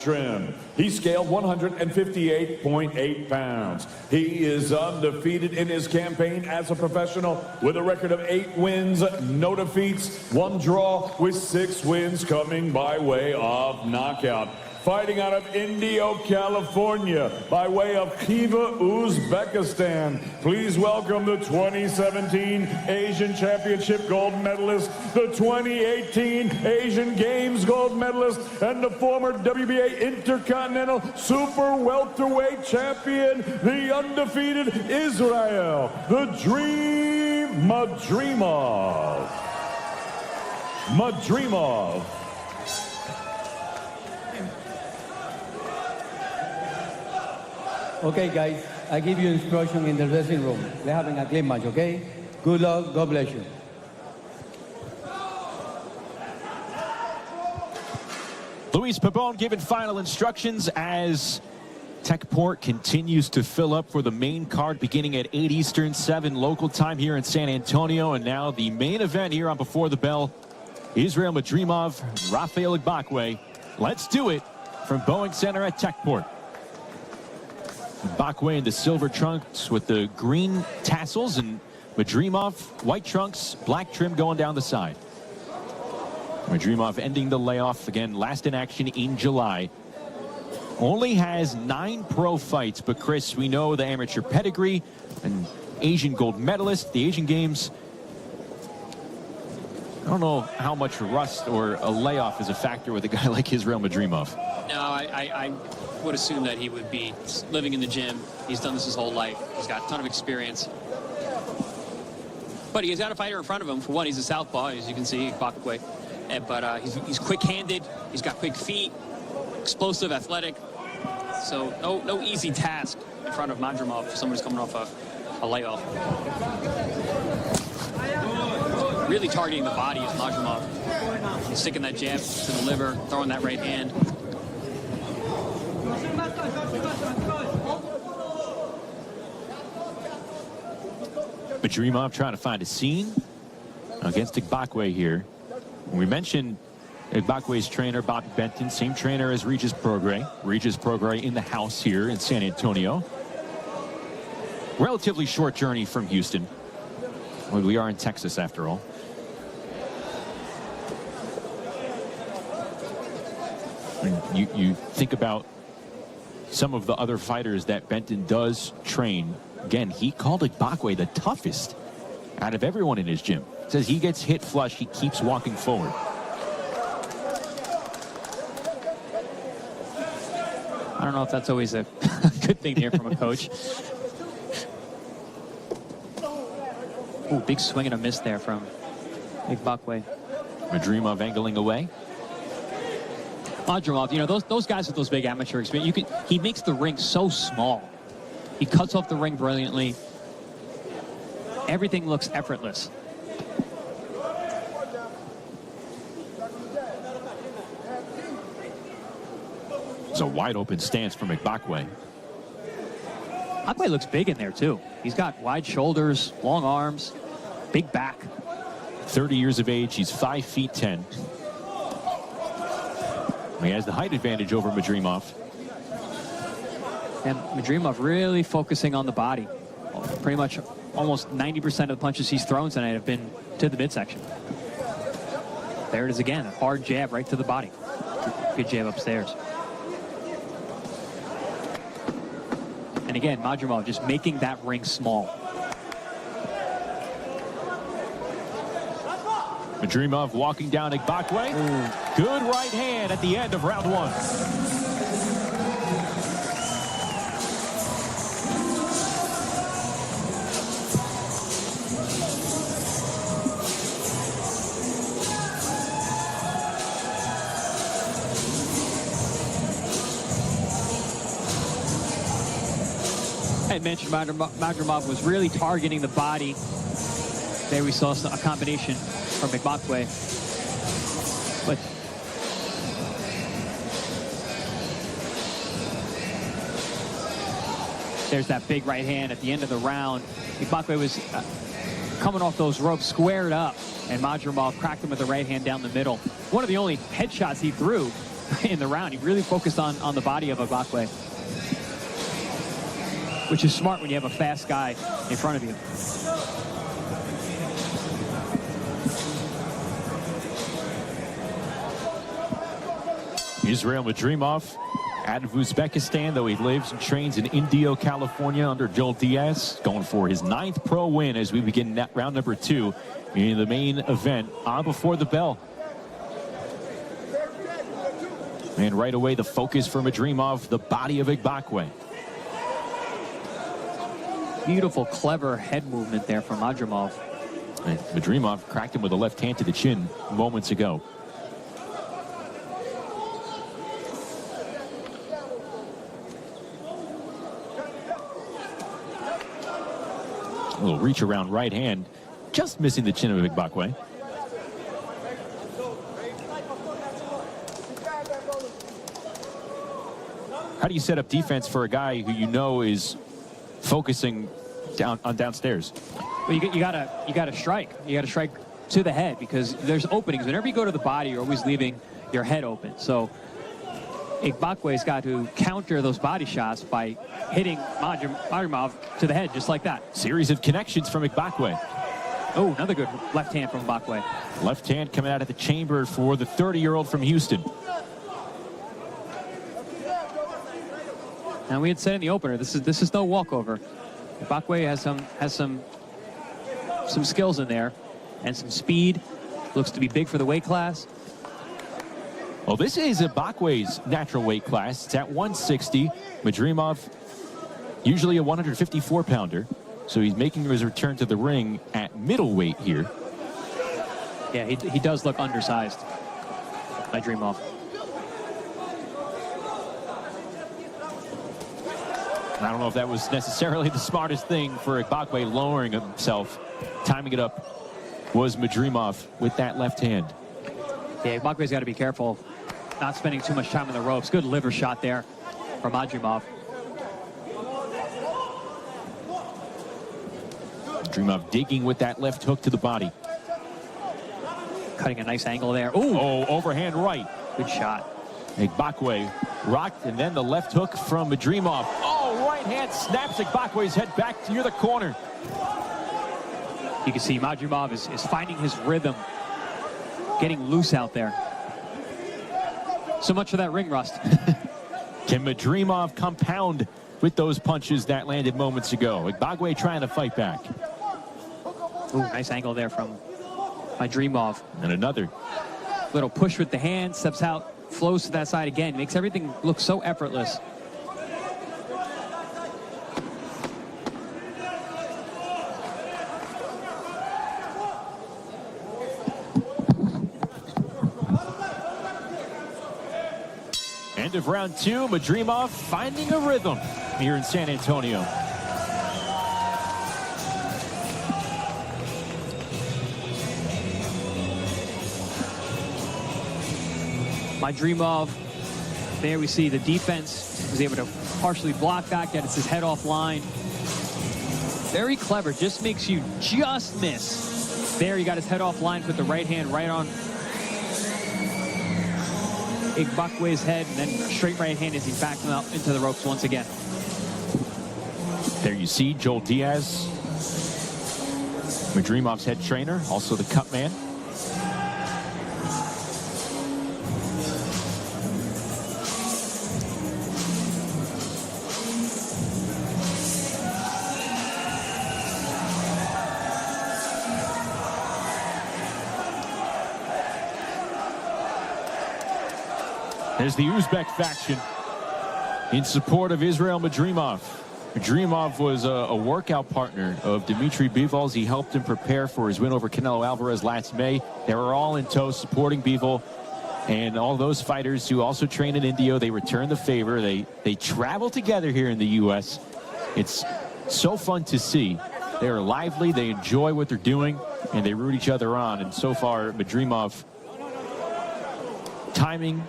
trim. He scaled 158.8 pounds. He is undefeated in his campaign as a professional with a record of 8 wins, no defeats, 1 draw, with 6 wins coming by way of knockout. Fighting out of Indio, California, by way of Khiva, Uzbekistan. Please welcome the 2017 Asian Championship gold medalist, the 2018 Asian Games gold medalist, and the former WBA Intercontinental Super Welterweight champion, the undefeated Israel, the Dream Madrimip. Okay, guys, I give you instruction in the dressing room. We're having a clean match, okay? Good luck. God bless you. Luis Pabon giving final instructions as Techport continues to fill up for the main card beginning at 8 Eastern, 7 local time here in San Antonio. And now the main event here on Before the Bell, Israel Madrimip, Rafael Igbokwe. Let's do it from Boeing Center at Techport. Igbokwe in the silver trunks with the green tassels, and Madrimip white trunks, black trim going down the side. Madrimip ending the layoff again, last in action in July. Only has 9 pro fights, but Chris, we know the amateur pedigree, an Asian gold medalist, the Asian Games. I don't know how much rust or a layoff is a factor with a guy like Israel Madrimip. No, I would assume that he would be living in the gym. He's done this his whole life. He's got a ton of experience. But he's got a fighter in front of him. For one, he's a southpaw, as you can see, Igbokwe. But he's quick-handed. He's got quick feet, explosive, athletic. So no easy task in front of Madrimip for someone who's coming off a layoff. Really targeting the body is Madrimip. He's sticking that jab to the liver, throwing that right hand. Madrimip trying to find a scene against Igbokwe here. We mentioned Igbokwe's trainer, Bobby Benton, same trainer as Regis Prograis. Regis Prograis in the house here in San Antonio. Relatively short journey from Houston. Well, we are in Texas after all. You think about some of the other fighters that Benton does train. Again, he called Igbokwe the toughest out of everyone in his gym. Says he gets hit flush, he keeps walking forward. I don't know if that's always a good thing to hear from a coach. Ooh, big swing and a miss there from Igbokwe. Madrimip angling away. Madrimip, you know, those guys with those big amateur experience, he makes the ring so small. He cuts off the ring brilliantly. Everything looks effortless. It's a wide open stance from Igbokwe. Igbokwe looks big in there too. He's got wide shoulders, long arms, big back. 30 years of age, he's 5'10". He has the height advantage over Madrimip. And Madrimip really focusing on the body. Pretty much almost 90% of the punches he's thrown tonight have been to the midsection. There it is again, a hard jab right to the body. Good jab upstairs. And again, Madrimip just making that ring small. Madrimip walking down Igbokwe. Good right hand at the end of round 1. I mentioned Madrimip was really targeting the body. There we saw a combination from Igbokwe. But there's that big right hand at the end of the round. Igbokwe was coming off those ropes, squared up, and Madrimip cracked him with the right hand down the middle. One of the only headshots he threw in the round. He really focused on the body of Ibakwe, which is smart when you have a fast guy in front of you. Israil Madrimov out of Uzbekistan, though he lives and trains in Indio, California under Joel Diaz, going for his 9th pro win as we begin round number 2 in the main event on before the bell. And right away, the focus for Madrimov, the body of Ibakwe. Beautiful, clever head movement there from Madrimov. And Madrimov cracked him with a left hand to the chin moments ago. A little reach around right hand, just missing the chin of Ibakwe. How do you set up defense for a guy who you know is focusing downstairs? Well, you gotta strike. You gotta strike to the head, because there's openings. Whenever you go to the body, you're always leaving your head open. So Ibakwe's got to counter those body shots by hitting Madrimov to the head, just like that. Series of connections from Ibakwe. Oh, another good left hand from Ibakwe. Left hand coming out of the chamber for the 30-year-old from Houston. And we had said in the opener, this is no walkover. Ibakwe has some skills in there and some speed. Looks to be big for the weight class. Well, this is Ibakwe's natural weight class. It's at 160. Madrimov, usually a 154-pounder. So he's making his return to the ring at middleweight here. Yeah, he does look undersized, Madrimov. I don't know if that was necessarily the smartest thing for Ibakwe, lowering himself. Timing it up was Madrimov with that left hand. Yeah, Ibakwe's got to be careful not spending too much time on the ropes. Good liver shot there from Madrimov. Madrimov digging with that left hook to the body. Cutting a nice angle there. Ooh. Oh, overhand right. Good shot. Ibakwe rocked, and then the left hook from Madrimov. Oh, right hand snaps Ibakwe's head back near the corner. You can see Madrimov is finding his rhythm, getting loose out there. So much for that ring rust. Can Madrimov compound with those punches that landed moments ago? Ibakwe trying to fight back. Ooh, nice angle there from Madrimov. And another. Little push with the hand, steps out, flows to that side again. Makes everything look so effortless. End of round 2, Madrimov finding a rhythm here in San Antonio. Madrimov, there we see the defense was able to partially block that, gets his head offline. Very clever, just makes you just miss. There, he got his head offline, put the right hand right on Ibakwe's head, and then straight right hand as he backed him out into the ropes once again. There you see Joel Diaz, Madrimov's head trainer, also the cut man. There's the Uzbek faction in support of Israil Madrimov. Madrimov was a workout partner of Dmitry Bivol's. He helped him prepare for his win over Canelo Alvarez last May. They were all in tow supporting Bivol. And all those fighters who also train in Indio, they return the favor. They travel together here in the U.S. It's so fun to see. They are lively, they enjoy what they're doing, and they root each other on. And so far, Madrimov timing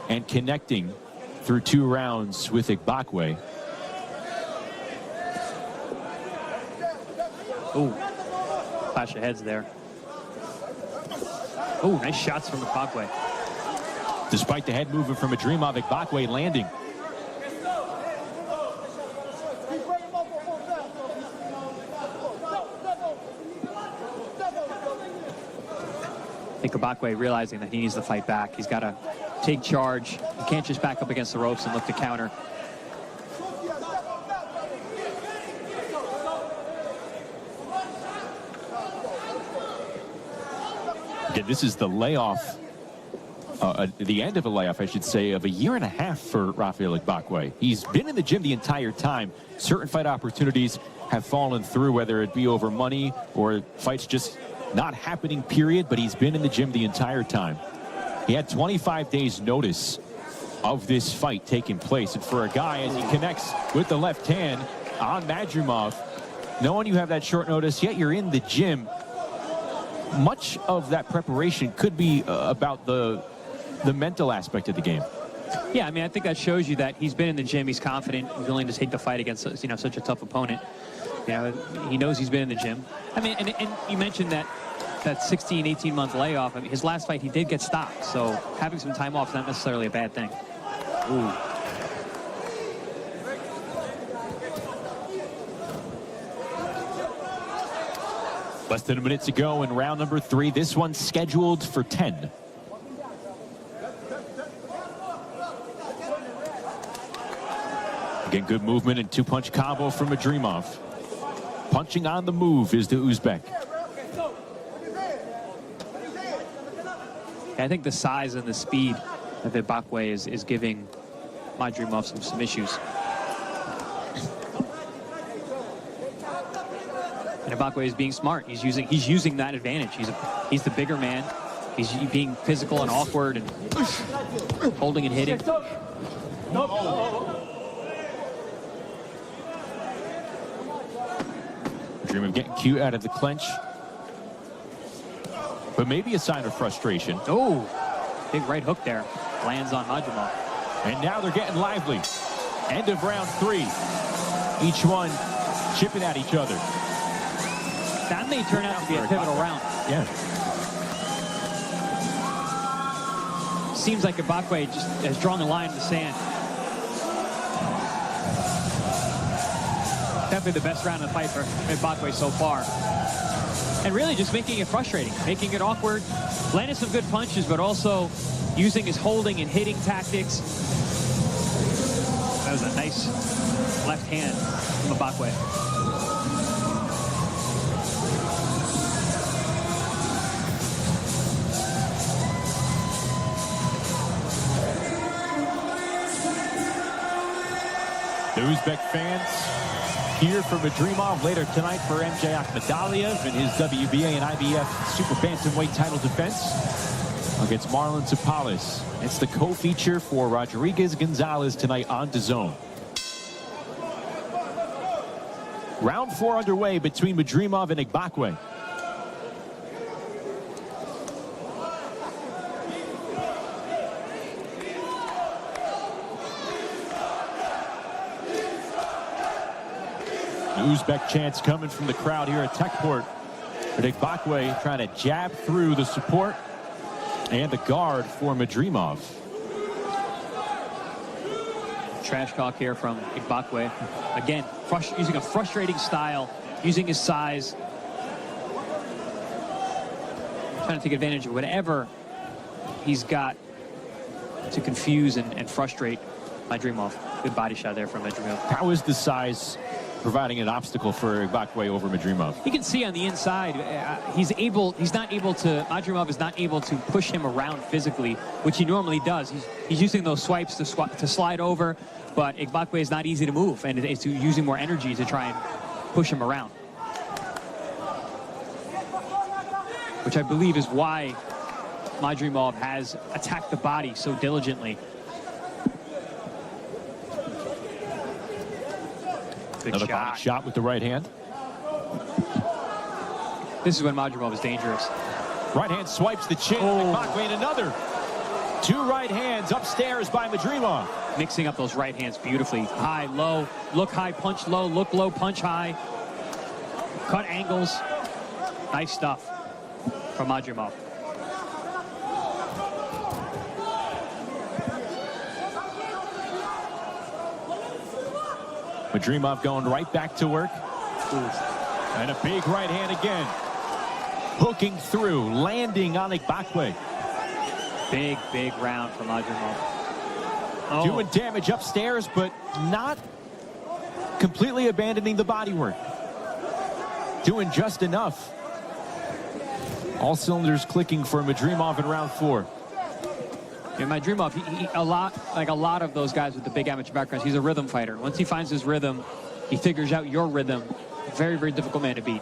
and connecting through 2 rounds with Ibakwe. Ooh, clash of heads there. Ooh, nice shots from Ibakwe. Despite the head movement from madrimip, Igbokwe landing. I think Igbokwe realizing that he needs to fight back. He's got to take charge. He can't just back up against the ropes and look to counter. Again, this is the layoff, the end of a layoff, I should say, of a year and a half for Rafael Igbokwe. He's been in the gym the entire time. Certain fight opportunities have fallen through, whether it be over money or fights just not happening, period, but he's been in the gym the entire time. He had 25 days notice of this fight taking place, and for a guy, as he connects with the left hand on madrimip, knowing you have that short notice, yet you're in the gym, much of that preparation could be about the mental aspect of the game. Yeah, I mean, I think that shows you that he's been in the gym, he's confident, he's willing to take the fight against, you know, such a tough opponent. You know, he knows he's been in the gym. I mean, and you mentioned that 16, 18-month layoff. I mean, his last fight, he did get stopped. So having some time off is not necessarily a bad thing. Ooh. Less than a minute to go in round number 3. This one's scheduled for 10. Again, good movement and two-punch combo from madrimip. Punching on the move is the Uzbek. I think the size and the speed of Igbokwe is giving madrimip some issues. And Igbokwe is being smart. He's using that advantage. He's the bigger man. He's being physical and awkward and holding and hitting. Madrimip getting cute out of the clinch, but maybe a sign of frustration. Oh, big right hook there. Lands on madrimip. And now they're getting lively. End of round 3. Each one chipping at each other. That may turn out to be a pivotal round. Yeah. Seems like Igbokwe just has drawn a line in the sand. Definitely the best round of the fight for Igbokwe so far. And really just making it frustrating, making it awkward, landing some good punches, but also using his holding and hitting tactics. That was a nice left hand from Igbokwe. The Uzbek fans here for madrimip later tonight for MJ Akhmadaliev in his WBA and IBF super bantamweight title defense against Marlon Tapales. It's the co-feature for Rodriguez Gonzalez tonight on DAZN. Round 4 underway between madrimip and Igbokwe. Uzbek chants coming from the crowd here at Techport. But Igbokwe trying to jab through the support and the guard for madrimip. Trash talk here from Igbokwe. Again, using a frustrating style, using his size. Trying to take advantage of whatever he's got to confuse and frustrate madrimip. Good body shot there from madrimip. How is the size providing an obstacle for Igbokwe over madrimip? You can see on the inside, madrimip is not able to push him around physically, which he normally does. He's using those swipes to slide over, but Igbokwe is not easy to move, and it's using more energy to try and push him around. Which I believe is why madrimip has attacked the body so diligently. Another body shot with the right hand. This is when madrimip is dangerous. Right hand swipes the chin. Igbokwe and another. 2 right hands upstairs by madrimip. Mixing up those right hands beautifully. High, low, look high, punch low, look low, punch high. Cut angles. Nice stuff from madrimip. Madrimov going right back to work. And a big right hand again. Hooking through, landing on Igbokwe. Big round from Madrimov. Oh. Doing damage upstairs, but not completely abandoning the body work. Doing just enough. All cylinders clicking for Madrimov in round 4. Yeah, Madrimov, like a lot of those guys with the big amateur backgrounds, he's a rhythm fighter. Once he finds his rhythm, he figures out your rhythm. Very difficult man to beat.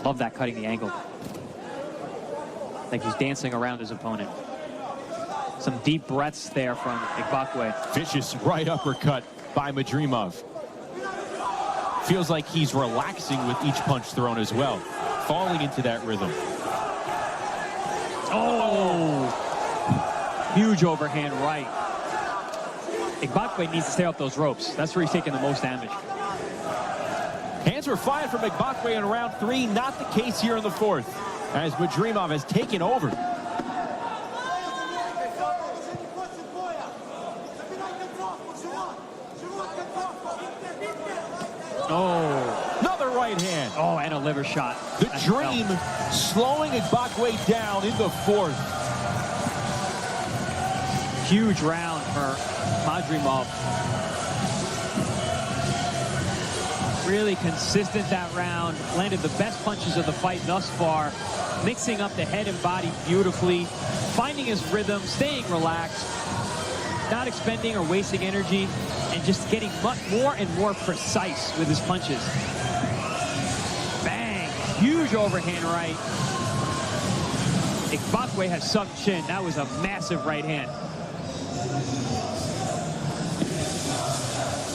Love that, cutting the angle. Like he's dancing around his opponent. Some deep breaths there from Igbokwe. Vicious right uppercut by Madrimov. Feels like he's relaxing with each punch thrown as well. Falling into that rhythm. Oh! Huge overhand right. Igbokwe needs to stay off those ropes. That's where he's taking the most damage. Hands were fired from Igbokwe in round 3. Not the case here in the 4th, as Madrimov has taken over. Oh. Another right hand. Oh, and a liver shot. The dream slowing Igbokwe down in the 4th. Huge round for Madrimov. Really consistent that round. Landed the best punches of the fight thus far. Mixing up the head and body beautifully. Finding his rhythm, staying relaxed. Not expending or wasting energy. And just getting more and more precise with his punches. Bang! Huge overhand right. Igbokwe has sunk chin. That was a massive right hand.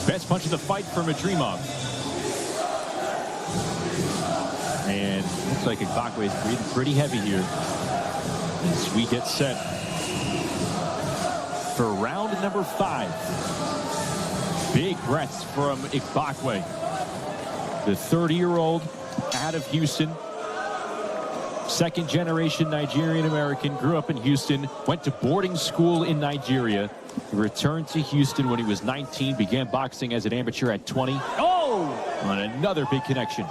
Best punch of the fight for Madrimov. And looks like Igbokwe is breathing pretty heavy here as we get set for round number 5. Big breaths from Igbokwe, the 30-year-old out of Houston. Second-generation Nigerian-American, grew up in Houston, went to boarding school in Nigeria, returned to Houston when he was 19, began boxing as an amateur at 20. Oh! On another big connection.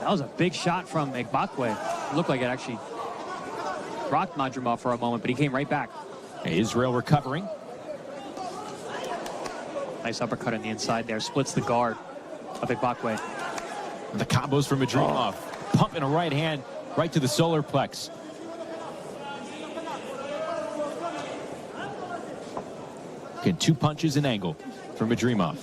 That was a big shot from Igbokwe. Looked like it actually rocked Madrimov for a moment, but he came right back. Israel recovering. Nice uppercut on the inside there. Splits the guard of Igbokwe. The combos from Madrimov. Pumping a right hand right to the solar plex. Again, 2 punches an angle for Madrimov.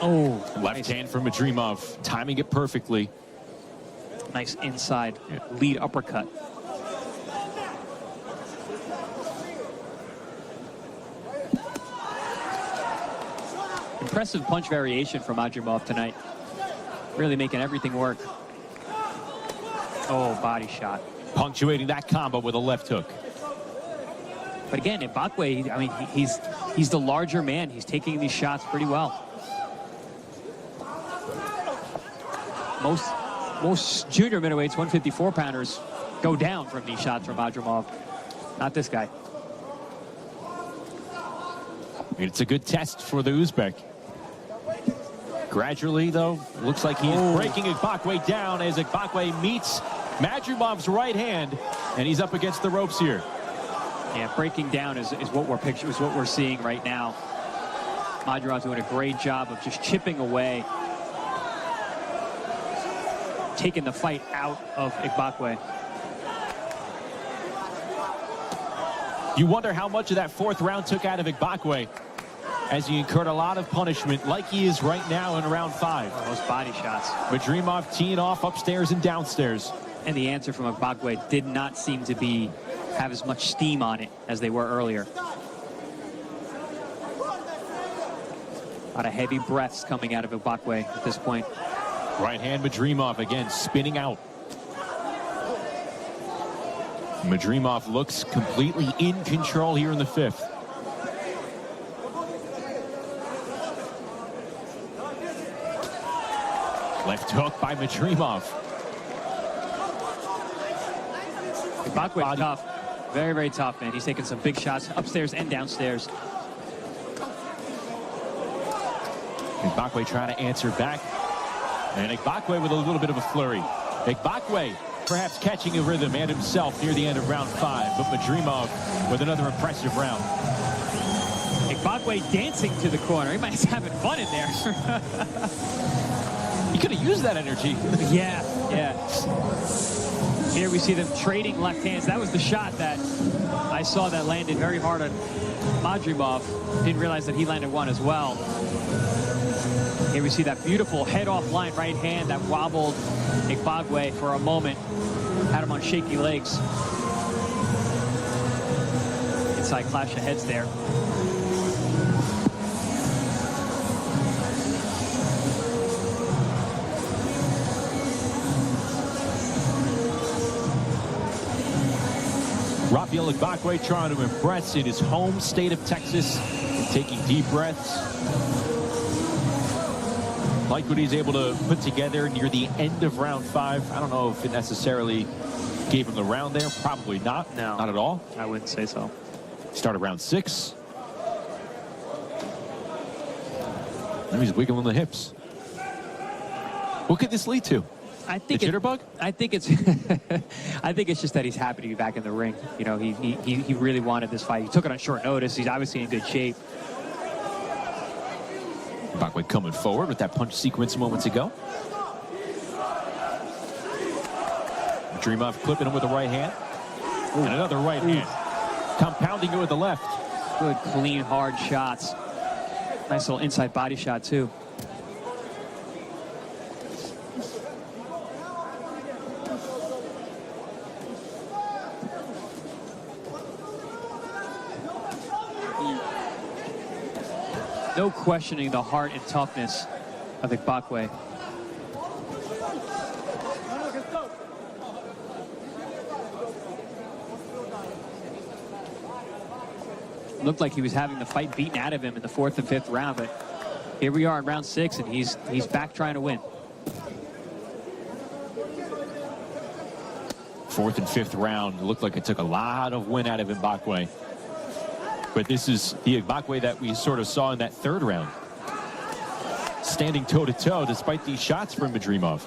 Oh, left hand from Madrimov, timing it perfectly. Nice inside lead uppercut. Impressive punch variation from Madrimov tonight. Really making everything work. Oh, body shot. Punctuating that combo with a left hook. But again, Igbokwe, I mean, he's the larger man. He's taking these shots pretty well. Most junior middleweights, 154-pounders, go down from these shots from Madrimov. Not this guy. It's a good test for the Uzbek. Gradually, though, looks like he is breaking Igbokwe down as Igbokwe meets Madrimov's right hand, and he's up against the ropes here. Yeah, breaking down is what we're seeing right now. Madrimov doing a great job of just chipping away, taking the fight out of Igbokwe. You wonder how much of that 4th round took out of Igbokwe as he incurred a lot of punishment like he is right now in round 5. Oh, those body shots. Madrimov teeing off upstairs and downstairs. And the answer from Igbokwe did not seem to have as much steam on it as they were earlier. A lot of heavy breaths coming out of Igbokwe at this point. Right hand Madrimov again spinning out. Madrimov looks completely in control here in the 5th. Left hook by Madrimov. Bakwe's tough. Very, very tough, man. He's taking some big shots upstairs and downstairs. Bakwe trying to answer back. And Bakwe with a little bit of a flurry. Bakwe perhaps catching a rhythm and himself near the end of round 5, but Madrimov with another impressive round. Bakwe dancing to the corner. He might be having fun in there. He could have used that energy. Yeah. Here we see them trading left hands. That was the shot that I saw that landed very hard on Madrimov. Didn't realize that he landed one as well. Here we see that beautiful head-off line right hand that wobbled Bakwe for a moment. Had him on shaky legs. Inside clash of heads there. Rafael Bakwe trying to impress in his home state of Texas, taking deep breaths. Like what he's able to put together near the end of round 5. I don't know if it necessarily gave him the round there. Probably not. No. Not at all. I wouldn't say so. Start of round 6. Now he's wiggling the hips. What could this lead to? I think the jitterbug? I think it's I think it's just that he's happy to be back in the ring. You know, he really wanted this fight. He took it on short notice. He's obviously in good shape. Bakwe coming forward with that punch sequence moments ago. Madrimov clipping him with the right hand. And another right hand. Compounding it with the left. Good, clean, hard shots. Nice little inside body shot, too. No questioning the heart and toughness of Bakwe. Looked like he was having the fight beaten out of him in the 4th and 5th round, but here we are in round 6, and he's back trying to win. 4th and 5th round. It looked like it took a lot of win out of Bakwe. But this is the Bakwe that we sort of saw in that 3rd round. Standing toe-to-toe despite these shots from Madrimov.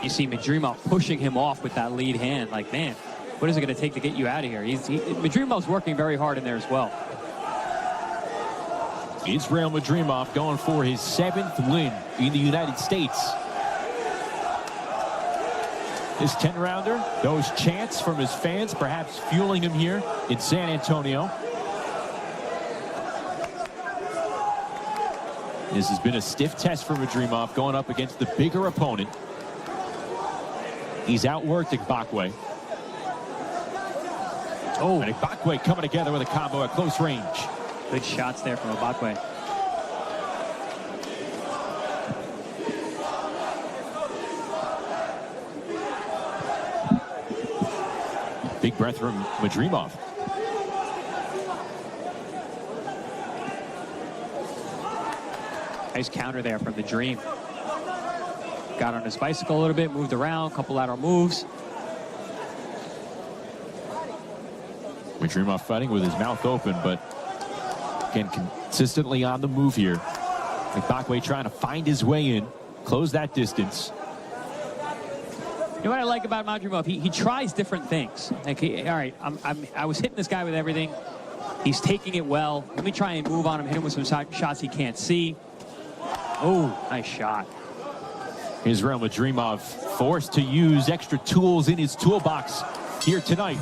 You see Madrimov pushing him off with that lead hand. Like, man, what is it going to take to get you out of here? Madrimov's working very hard in there as well. Israel Madrimov going for his 7th win in the United States. His 10-rounder, those chants from his fans perhaps fueling him here in San Antonio. This has been a stiff test for Madrimov going up against the bigger opponent. He's outworked Bakwe. Oh, and Bakwe coming together with a combo at close range. Good shots there from Bakwe. Big breath from Madrimov. Nice counter there from the Dream. Got on his bicycle a little bit, moved around, couple lateral moves. Madrimov fighting with his mouth open, but again, consistently on the move here. Bakwe trying to find his way in, close that distance. You know what I like about Madrimov? He tries different things. Like, all right, I was hitting this guy with everything. He's taking it well. Let me try and move on him, hit him with some shots he can't see. Oh, nice shot. Israel Madrimov forced to use extra tools in his toolbox here tonight.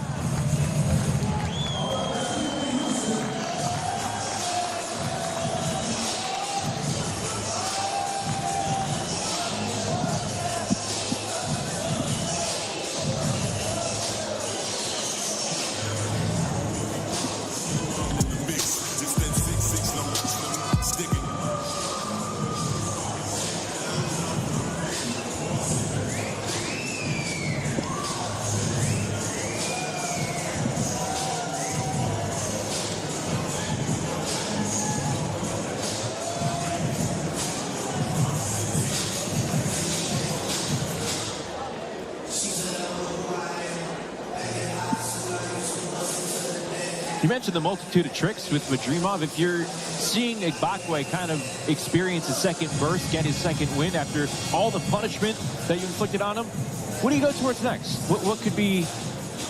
You mentioned the multitude of tricks with Madrimov. If you're seeing Igbokwe kind of experience his second burst, get his second win after all the punishment that you inflicted on him, what do you go towards next? What could be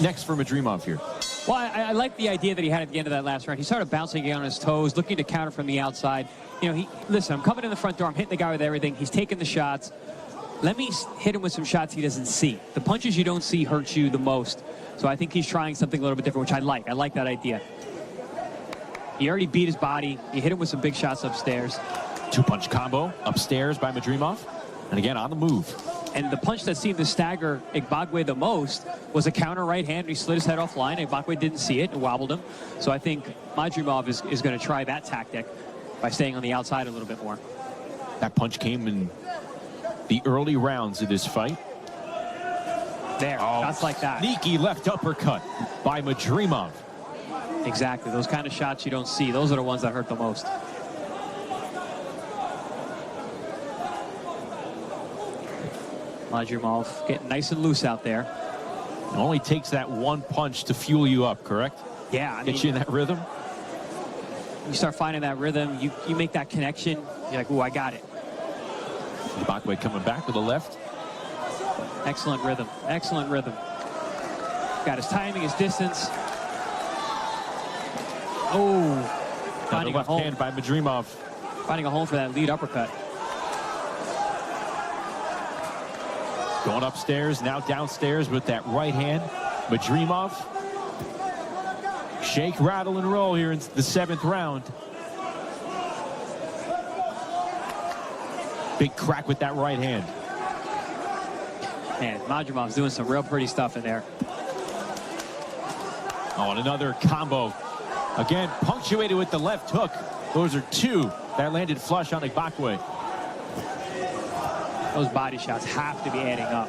next for Madrimov here? Well, I like the idea that he had at the end of that last round. He started bouncing again on his toes, looking to counter from the outside. You know, listen, I'm coming in the front door. I'm hitting the guy with everything. He's taking the shots. Let me hit him with some shots he doesn't see. The punches you don't see hurt you the most. So I think he's trying something a little bit different, which I like. I like that idea. He already beat his body. He hit him with some big shots upstairs. Two-punch combo upstairs by Madrimov. And again, on the move. And the punch that seemed to stagger Igbokwe the most was a counter right hand. He slid his head offline. Igbokwe didn't see it and wobbled him. So I think Madrimov is going to try that tactic by staying on the outside a little bit more. That punch came in the early rounds of this fight. There, shots like that. Sneaky left uppercut by Madrimov. Exactly, those kind of shots you don't see. Those are the ones that hurt the most. Madrimov getting nice and loose out there. It only takes that one punch to fuel you up, correct? Yeah. I mean, get you in that rhythm. You start finding that rhythm. You make that connection. You're like, ooh, I got it. Igbokwe coming back with a left. Excellent rhythm. Excellent rhythm. Got his timing, his distance. Oh, finding a left home. hand by Madrimov. Finding a home for that lead uppercut. Going upstairs, now downstairs with that right hand. Madrimov. Shake, rattle, and roll here in the 7th round. Big crack with that right hand. Man, Madrimov's doing some real pretty stuff in there. Oh, and another combo. Again, punctuated with the left hook. Those are two that landed flush on Igbokwe. Those body shots have to be adding up.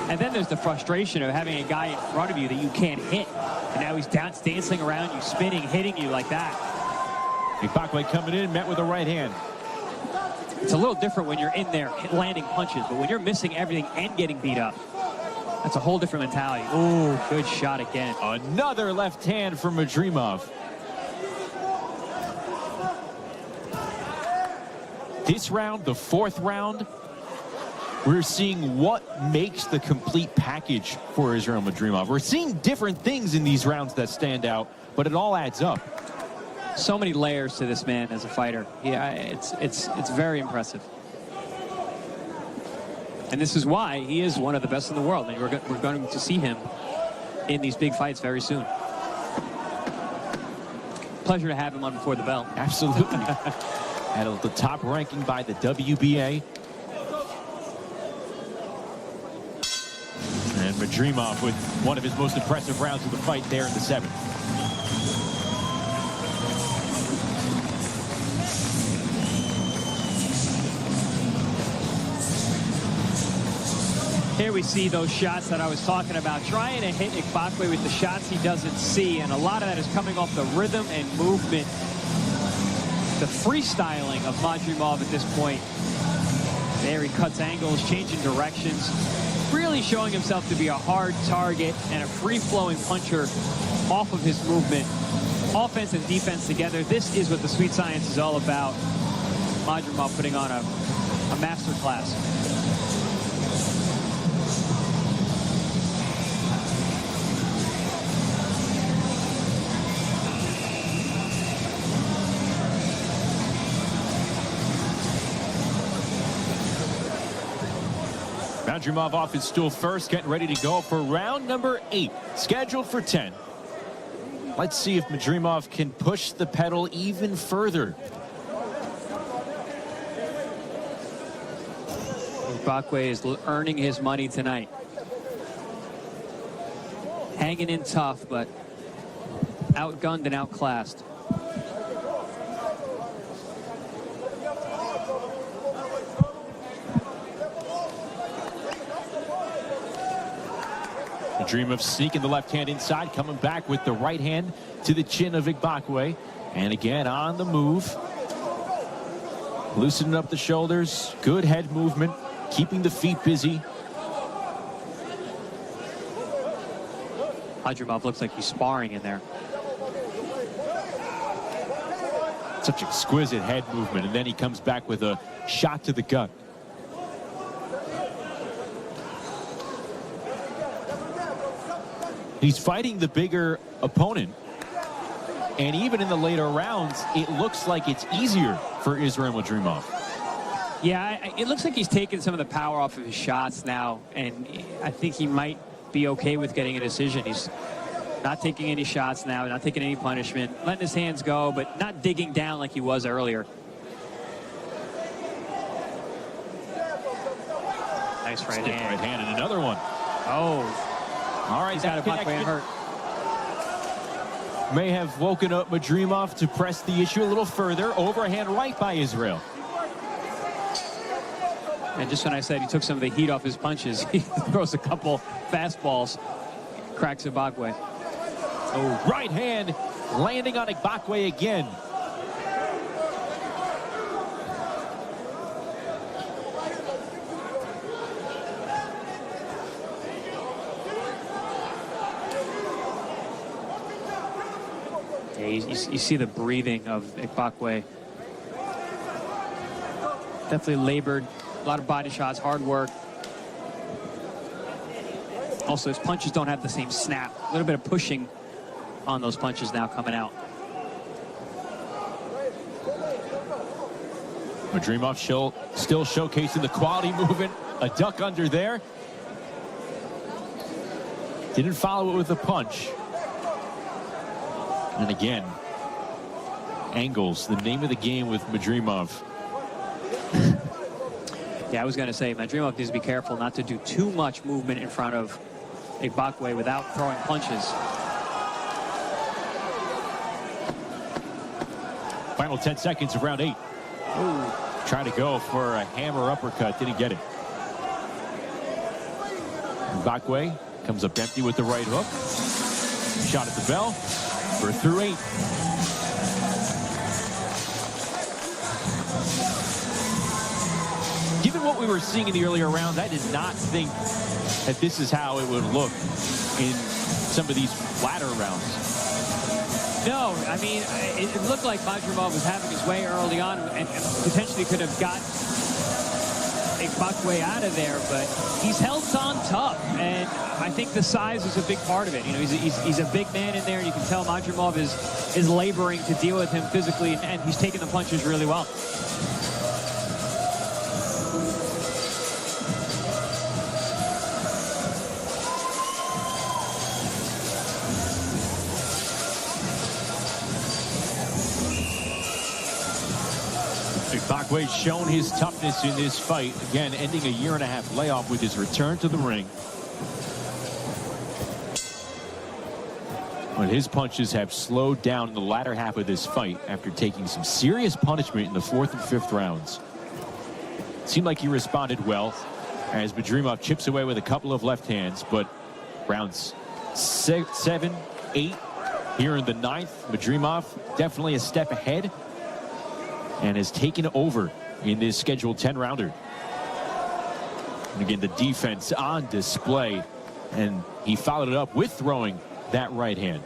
And then there's the frustration of having a guy in front of you that you can't hit. And now he's dancing around you, spinning, hitting you like that. Igbokwe coming in, met with a right hand. It's a little different when you're in there landing punches, but when you're missing everything and getting beat up, that's a whole different mentality. Ooh, good shot again. Another left hand from Madrimov. This round, the 4th round, we're seeing what makes the complete package for Israil Madrimov. We're seeing different things in these rounds that stand out, but it all adds up. So many layers to this man as a fighter. Yeah, it's very impressive. And this is why he is one of the best in the world. And we're going to see him in these big fights very soon. Pleasure to have him on Before the Bell. Absolutely. At the top ranking by the WBA. And Madrimov with one of his most impressive rounds of the fight there in the 7th. Here we see those shots that I was talking about, trying to hit Igbokwe with the shots he doesn't see, and a lot of that is coming off the rhythm and movement, the freestyling of Madrimov at this point. There he cuts angles, changing directions, really showing himself to be a hard target and a free-flowing puncher off of his movement. Offense and defense together. This is what the sweet science is all about. Madrimov putting on a master class. Madrimov off his stool first, getting ready to go for round number 8, scheduled for 10. Let's see if Madrimov can push the pedal even further. Igbokwe is earning his money tonight. Hanging in tough, but outgunned and outclassed. Madrimov sneaking the left hand inside, coming back with the right hand to the chin of Igbokwe. And again on the move. Loosening up the shoulders, good head movement, keeping the feet busy. Madrimip looks like he's sparring in there. Such exquisite head movement, and then he comes back with a shot to the gut. He's fighting the bigger opponent, and even in the later rounds, it looks like it's easier for Israil Madrimov. Yeah, it looks like he's taken some of the power off of his shots now, and I think he might be okay with getting a decision. He's not taking any shots now, not taking any punishment, letting his hands go, but not digging down like he was earlier. Nice right hand. Right hand, and another one. Oh. All right, he's got a Bakwe hurt. May have woken up Madrimov to press the issue a little further. Overhand right by Israil. And just when I said he took some of the heat off his punches, he throws a couple fastballs, cracks a Bakwe. Oh, right hand landing on Bakwe again. Yeah, you see the breathing of Bakwe. Definitely labored, a lot of body shots, hard work. Also, his punches don't have the same snap. A little bit of pushing on those punches now coming out. Madrimov still showcasing the quality movement. A duck under there. Didn't follow it with a punch. And again, angles, the name of the game with Madrimov. Yeah, I was going to say, Madrimov needs to be careful not to do too much movement in front of Bakwe without throwing punches. Final 10 seconds of round 8. Ooh. Trying to go for a hammer uppercut, didn't get it. Bakwe comes up empty with the right hook. Shot at the bell. We're through 8. Given what we were seeing in the earlier rounds, I did not think that this is how it would look in some of these latter rounds. No, I mean, it looked like Madrimov was having his way early on and potentially could have got Bakwe out of there, but he's held on tough, and I think the size is a big part of it. You know, he's a big man in there, and you can tell Madrimov is laboring to deal with him physically, and he's taking the punches really well. Bakwe's shown his toughness in this fight, again ending a year-and-a-half layoff with his return to the ring. But his punches have slowed down in the latter half of this fight after taking some serious punishment in the 4th and 5th rounds. Seemed like he responded well as Madrimov chips away with a couple of left hands, but rounds 6, 7, 8 here in the 9th, Madrimov definitely a step ahead and has taken over in this scheduled 10-rounder. And again, the defense on display, and he followed it up with throwing that right hand.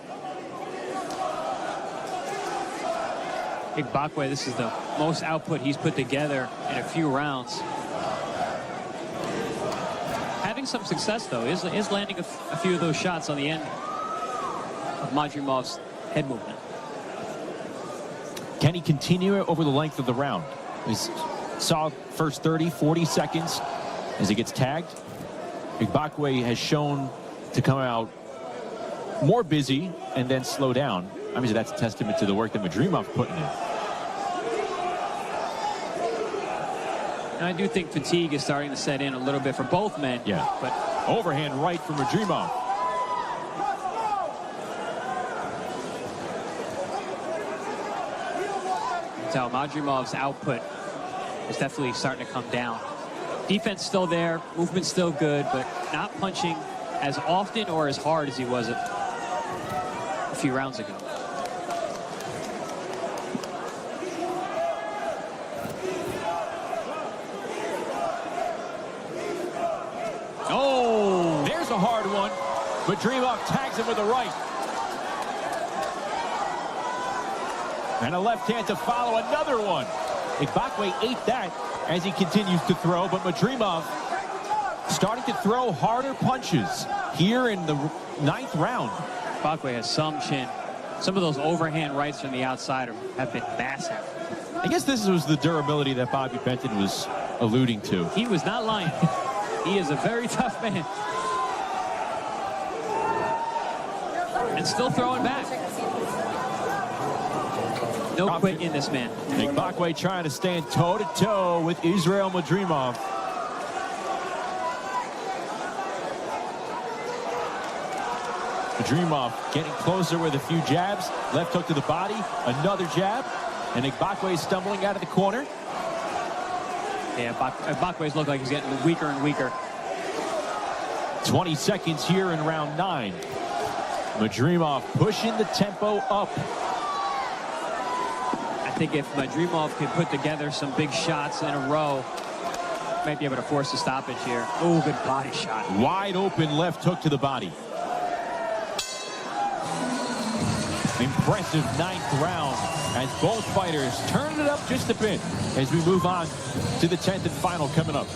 Bakwe, this is the most output he's put together in a few rounds. Having some success, though, is landing a few of those shots on the end of Madrimov's head movement. Can he continue it over the length of the round? We saw first 30, 40 seconds as he gets tagged. Bakwe has shown to come out more busy and then slow down. Obviously, that's a testament to the work that Madrimov put in. And I do think fatigue is starting to set in a little bit for both men. Yeah. But overhand right from Madrimov. So Madrimov's output is definitely starting to come down. Defense still there, movement still good, but not punching as often or as hard as he was a few rounds ago. Oh, there's a hard one. Madrimov tags him with a right. And a left hand to follow another one. Ibakwe ate that as he continues to throw, but Madrimov starting to throw harder punches here in the 9th round. Ibakwe has some chin. Some of those overhand rights from the outside have been massive. I guess this was the durability that Bobby Benton was alluding to. He was not lying. He is a very tough man. And still throwing back. No quit in this man. Ibakwe trying to stand toe-to-toe with Isroyil Madrimov. Madrimov getting closer with a few jabs. Left hook to the body. Another jab. And Ibakwe stumbling out of the corner. Yeah, Ibakwe's look like he's getting weaker and weaker. 20 seconds here in round 9. Madrimov pushing the tempo up. I think if Madrimov can put together some big shots in a row, might be able to force a stoppage here. Oh, good body shot. Wide open left hook to the body. Impressive 9th round as both fighters turn it up just a bit as we move on to the 10th and final coming up.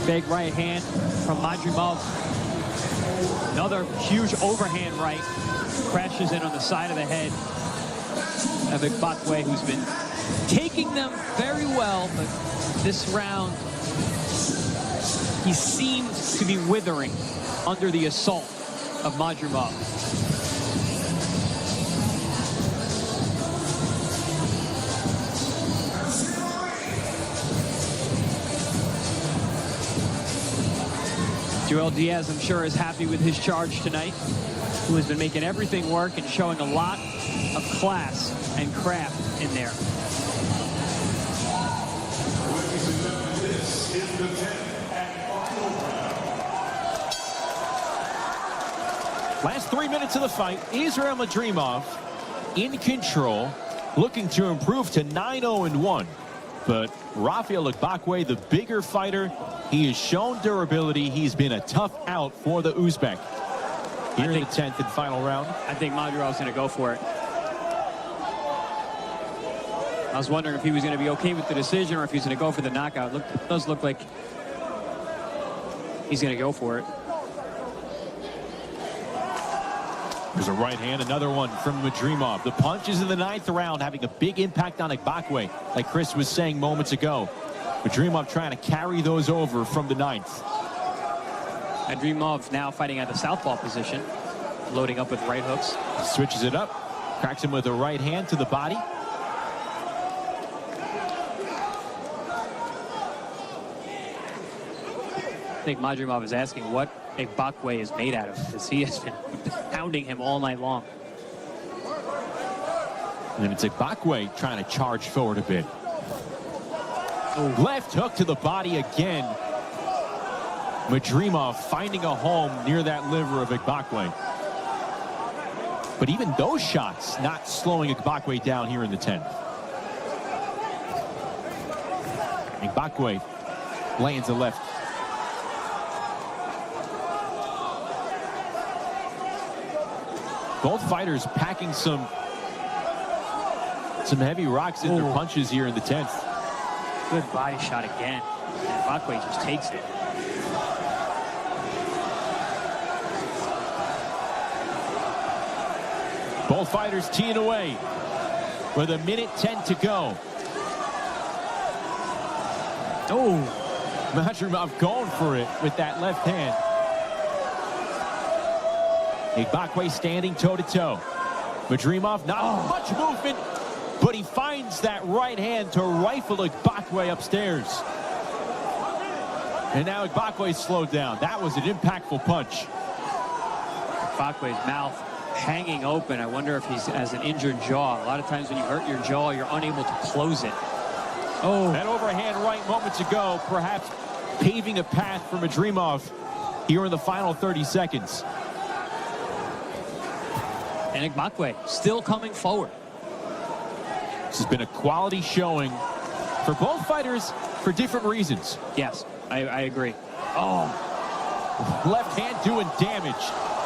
Big right hand from Madrimov. Another huge overhand right. Crashes in on the side of the head of Ibakwe, who's been taking them very well, but this round he seems to be withering under the assault of Madrimov. Joel Diaz, I'm sure, is happy with his charge tonight, who has been making everything work and showing a lot of class and craft in there. This is the 10th and final round. Last 3 minutes of the fight. Isroyil Madrimov in control, looking to improve to 9-0-1. But Rafael Ibakwe, the bigger fighter, he has shown durability. He's been a tough out for the Uzbek. Here in the 10th and final round. I think Madrimov's going to go for it. I was wondering if he was going to be okay with the decision or if he's going to go for the knockout. It does look like he's going to go for it. There's a right hand, another one from Madrimov. The punches in the 9th round having a big impact on Ibakwe, like Chris was saying moments ago. Madrimov trying to carry those over from the 9th. Madrimov now fighting at the southpaw position, loading up with right hooks. Switches it up, cracks him with a right hand to the body. I think Madrimov is asking what Ibakwe is made out of, because he has been pounding him all night long. And it's Ibakwe trying to charge forward a bit. Ooh. Left hook to the body again. Madrimov finding a home near that liver of Ibakwe. But even those shots not slowing Ibakwe down here in the 10th. Ibakwe lands a left. Both fighters packing some heavy rocks in their punches here in the 10th. Good body shot again. And Ibakwe just takes it. Both fighters teeing away with 1:10 to go. Oh, Madrimov going for it with that left hand. Ibakwe standing toe-to-toe. Madrimov, not much movement, but he finds that right hand to rifle Ibakwe upstairs. And now Ibakwe's slowed down. That was an impactful punch. Ibakwe's mouth hanging open. I wonder if he has an injured jaw. A lot of times when you hurt your jaw, you're unable to close it. Oh, That overhand right moments ago, perhaps paving a path for Madrimov here in the final 30 seconds. and Ibakwe still coming forward. This has been a quality showing for both fighters for different reasons. Yes. I agree. Oh, left hand doing damage.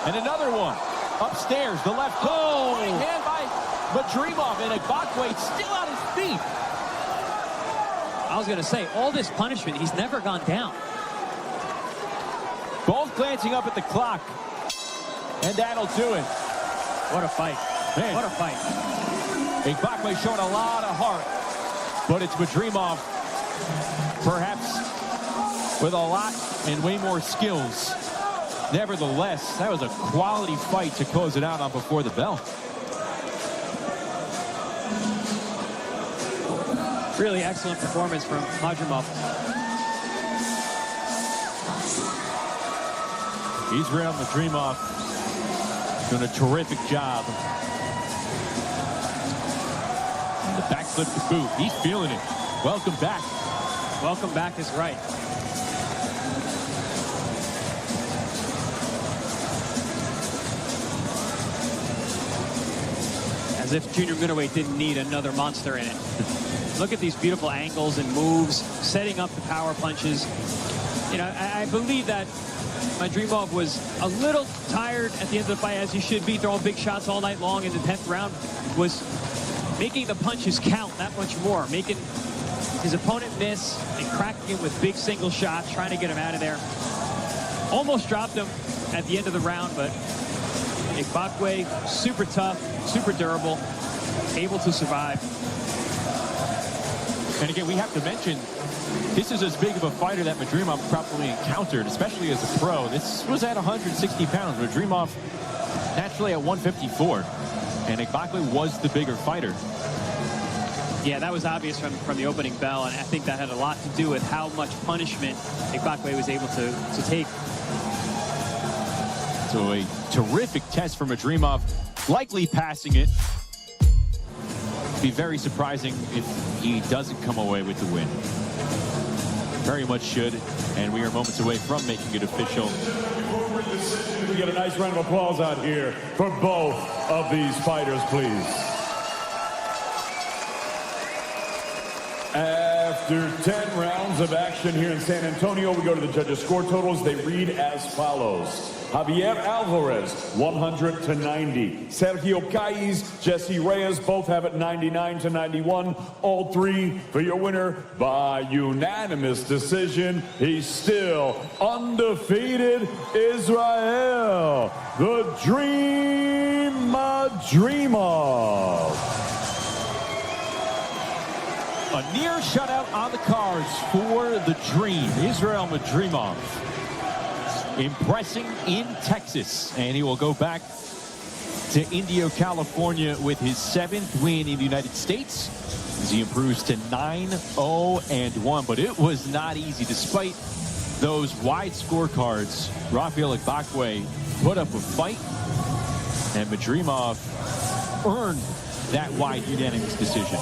And another one. Upstairs, the left hook. Right hand by madrimip, and Ibakwe still on his feet. I was going to say, all this punishment, he's never gone down. Both glancing up at the clock. And that'll do it. What a fight. Man. What a fight. Ibakwe showing a lot of heart. But it's madrimip, perhaps with a lot and way more skills. Nevertheless, that was a quality fight to close it out on before the bell. Really excellent performance from madrimip. Israel madrimip doing a terrific job. And the backflip to boot. He's feeling it. Welcome back. Welcome back is right. As if junior middleweight didn't need another monster in it. Look at these beautiful angles and moves, setting up the power punches. You know, I believe that madrimip was a little tired at the end of the fight, as he should be, throwing big shots all night long in the 10th round, was making the punches count that much more, making his opponent miss and cracking him with big single shots, trying to get him out of there. Almost dropped him at the end of the round, but Ibakwe, super tough, super durable, able to survive. And again, we have to mention, this is as big of a fighter that madrimip probably encountered, especially as a pro. This was at 160 pounds. Madrimip naturally at 154. And Ibakwe was the bigger fighter. Yeah, that was obvious from the opening bell, and I think that had a lot to do with how much punishment Ibakwe was able to take. So a terrific test for madrimip, likely passing it. Be very surprising if he doesn't come away with the win. Very much should, and we are moments away from making it official. We get a nice round of applause out here for both of these fighters, please. After 10 rounds of action here in San Antonio, we go to the judges' score totals. They read as follows. Javier Alvarez, 100-90. Sergio Caiz, Jesse Reyes, both have it 99-91. All three for your winner by unanimous decision. He's still undefeated, Israel, the Dream madrimip. A near shutout on the cards for the Dream, Israel madrimip. Impressing in Texas, and he will go back to Indio, California with his 7th win in the United States as he improves to 9-0-1. But it was not easy despite those wide scorecards. Rafael Ibakwe put up a fight, and madrimip earned that wide unanimous decision.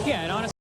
Yeah, and honestly,